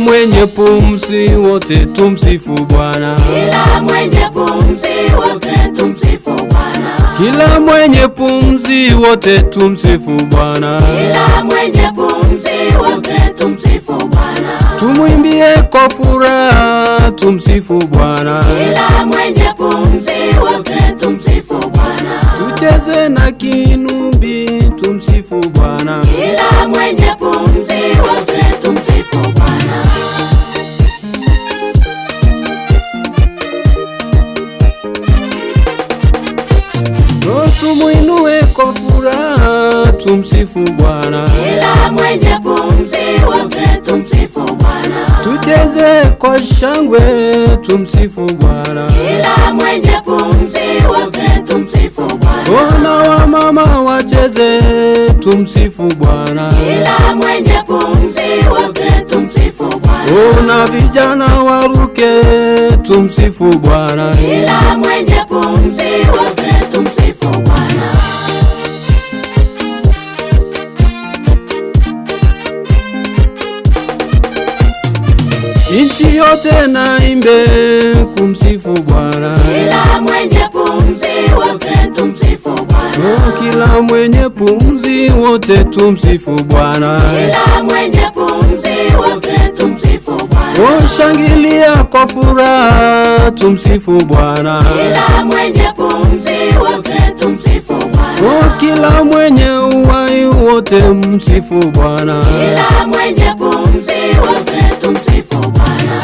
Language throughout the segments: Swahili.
mwenye pumzi wote tumsifu Bwana. Kila mwenye pumzi wote tumsifu Bwana. Kila mwenye pumzi wote tumsifu Bwana. Kila mwenye pumzi wote tumsifu Bwana. Tumwimbie kwa furaha tumsifu Bwana. Kila mwenye pumzi wote tumsifu Bwana. Tucheze na kinumbi tumsifu Bwana. Kila mwenye pumzi wote tumsifu Bwana. Tumuinue kwa furaha tumsifu Bwana. Kila mwenye pumzi wote tumsifu Bwana. Tucheze kwa shangwe tumsifu Bwana. Kila mwenye pumzi wote tumsifu Bwana. Ona wa mama wacheze tumsifu Bwana. Kila mwenye pumzi wote tumsifu Bwana. Ona vijana waruke tumsifu Bwana. Kila mwenye pumzi wote tumsifu Bwana. Nchi yote na imbe kumsifu Bwana. Kila mwenye pumzi wote tumsifu Bwana. Kila mwenye pumzi wote tumsifu Bwana. Kila mwenye pumzi wote tumsifu Bwana. Shangilia kwa furaha tumsifu Bwana. Kila mwenye pumzi wote tumsifu Bwana. Kila mwenye uhai wote msifu Bwana. Kila mwenye pumzi wote tumsifu Bwana.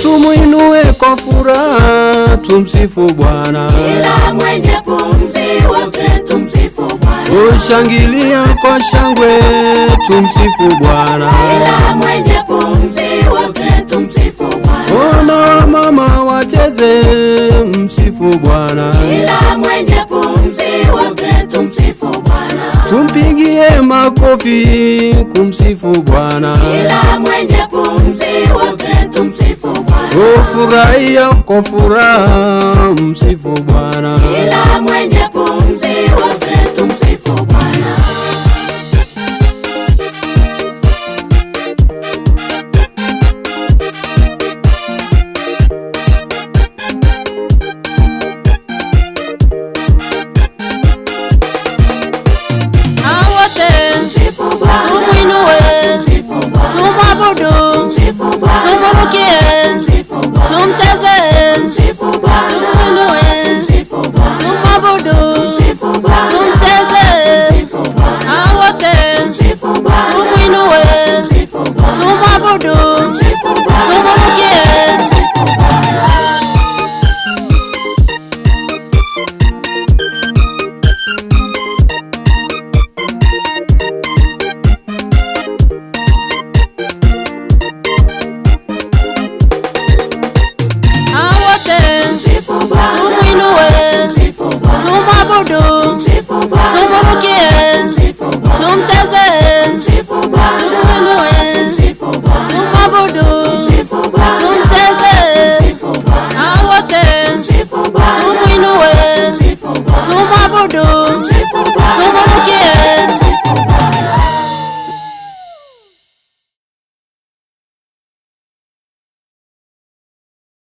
Tumuinue kwa furaha tumsifu Bwana. Kila mwenye pumzi wote tumsifu Bwana. Shangilia kwa shangwe tumsifu Bwana. Kila mwenye pumzi wote tumsifu Bwana. Ona mama wacheze msifu Bwana. Kila mwenye pumzi wote tumsifu Bwana. Tumpigie makofi kumsifu Bwana. Kila mwenye pumzi wote tumsifu Bwana. Furahia kwa furaha msifu Bwana. Kila mwenye pumzi wote tumsifu Bwana. Tumwabudu, tumwabudu, tumwabudu.